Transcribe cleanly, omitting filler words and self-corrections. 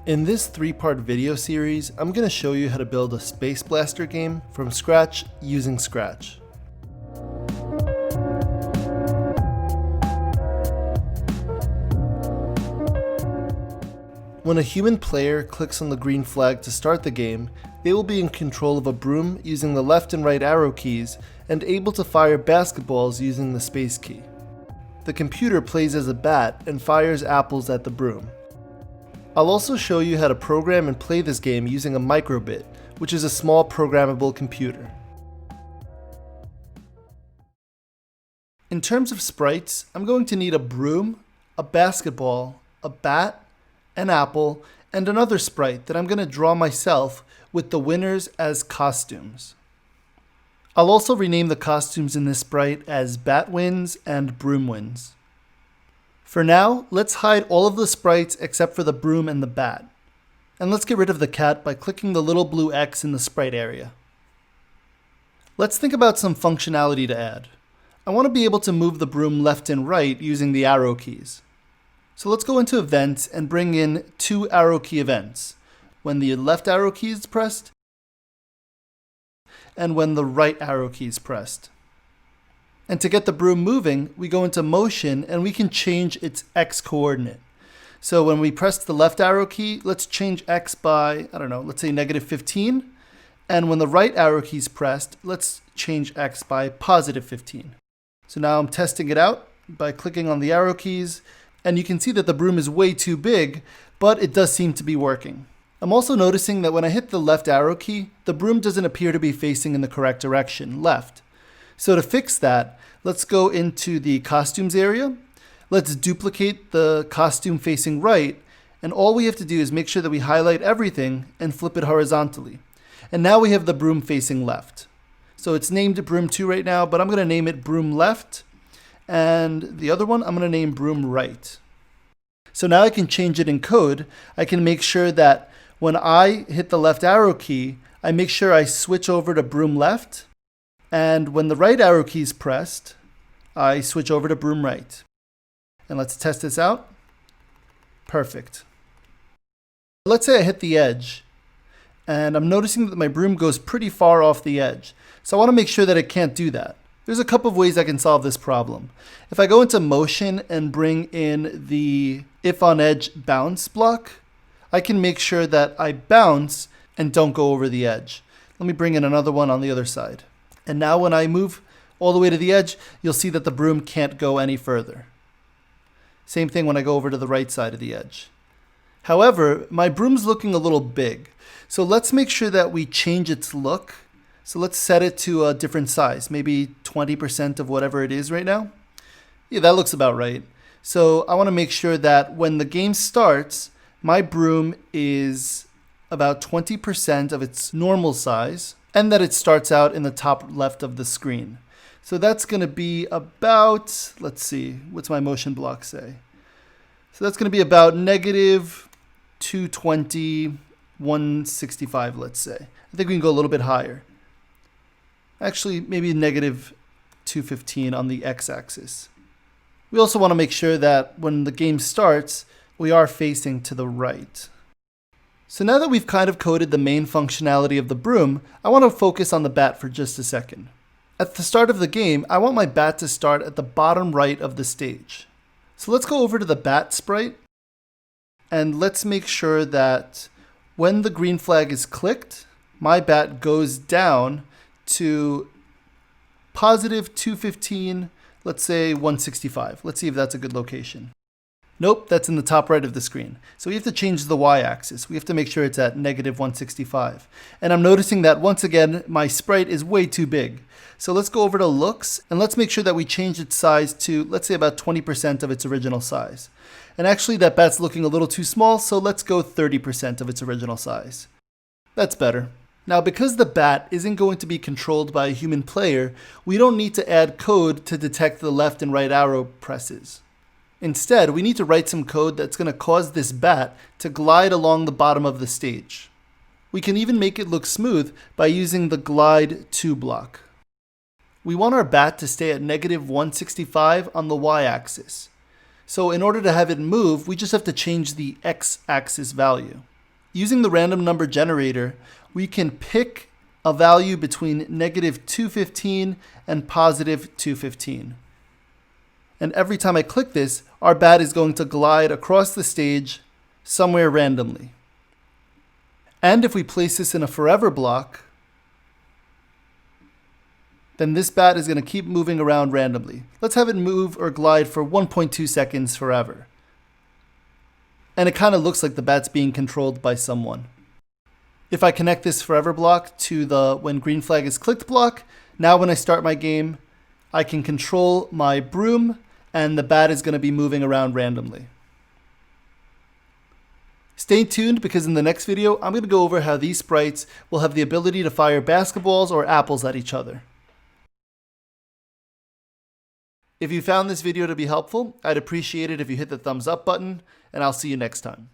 In this 3-part video series, I'm going to show you how to build a Space Blaster game from scratch using Scratch. When a human player clicks on the green flag to start the game, they will be in control of a broom using the left and right arrow keys and able to fire basketballs using the space key. The computer plays as a bat and fires apples at the broom. I'll also show you how to program and play this game using a microbit, which is a small programmable computer. In terms of sprites, I'm going to need a broom, a basketball, a bat, an apple, and another sprite that I'm going to draw myself with the winners as costumes. I'll also rename the costumes in this sprite as Bat Wins and Broom Wins. For now, let's hide all of the sprites except for the broom and the bat. And let's get rid of the cat by clicking the little blue X in the sprite area. Let's think about some functionality to add. I want to be able to move the broom left and right using the arrow keys. So let's go into events and bring in 2 arrow key events. When the left arrow key is pressed and when the right arrow key is pressed. And to get the broom moving, we go into motion and we can change its X coordinate. So when we press the left arrow key, let's change X by, let's say -15. And when the right arrow key is pressed, let's change X by +15. So now I'm testing it out by clicking on the arrow keys. And you can see that the broom is way too big, but it does seem to be working. I'm also noticing that when I hit the left arrow key, the broom doesn't appear to be facing in the correct direction, left. So to fix that, let's go into the costumes area. Let's duplicate the costume facing right. And all we have to do is make sure that we highlight everything and flip it horizontally. And now we have the broom facing left. So it's named Broom 2 right now, but I'm going to name it Broom Left. And the other one, I'm going to name Broom Right. So now I can change it in code. I can make sure that when I hit the left arrow key, I make sure I switch over to Broom Left. And when the right arrow key is pressed, I switch over to Broom Right. And let's test this out. Perfect. Let's say I hit the edge. And I'm noticing that my broom goes pretty far off the edge. So I want to make sure that it can't do that. There's a couple of ways I can solve this problem. If I go into motion and bring in the if on edge bounce block, I can make sure that I bounce and don't go over the edge. Let me bring in another one on the other side. And now when I move all the way to the edge, you'll see that the broom can't go any further. Same thing when I go over to the right side of the edge. However, my broom's looking a little big. So let's make sure that we change its look. So let's set it to a different size, maybe 20% of whatever it is right now. Yeah, that looks about right. So I want to make sure that when the game starts, my broom is about 20% of its normal size and that it starts out in the top left of the screen. So that's going to be about, let's see, what's my motion block say? So that's going to be about -220, 165, let's say. I think we can go a little bit higher. Actually, maybe -215 on the x-axis. We also want to make sure that when the game starts, we are facing to the right. So now that we've kind of coded the main functionality of the broom, I want to focus on the bat for just a second. At the start of the game, I want my bat to start at the bottom right of the stage. So let's go over to the bat sprite, and let's make sure that when the green flag is clicked, my bat goes down to +215, let's say 165. Let's see if that's a good location. Nope, that's in the top right of the screen. So we have to change the y-axis. We have to make sure it's at -165. And I'm noticing that once again, my sprite is way too big. So let's go over to looks and let's make sure that we change its size to, let's say, about 20% of its original size. And actually that bat's looking a little too small, so let's go 30% of its original size. That's better. Now, because the bat isn't going to be controlled by a human player, we don't need to add code to detect the left and right arrow presses. Instead, we need to write some code that's going to cause this bat to glide along the bottom of the stage. We can even make it look smooth by using the glide to block. We want our bat to stay at -165 on the y-axis. So in order to have it move, we just have to change the x-axis value. Using the random number generator, we can pick a value between -215 and +215. And every time I click this, our bat is going to glide across the stage somewhere randomly. And if we place this in a forever block, then this bat is going to keep moving around randomly. Let's have it move or glide for 1.2 seconds forever. And it kind of looks like the bat's being controlled by someone. If I connect this forever block to the when green flag is clicked block, now when I start my game, I can control my broom and the bat is going to be moving around randomly. Stay tuned because in the next video, I'm going to go over how these sprites will have the ability to fire basketballs or apples at each other. If you found this video to be helpful, I'd appreciate it if you hit the thumbs up button, and I'll see you next time.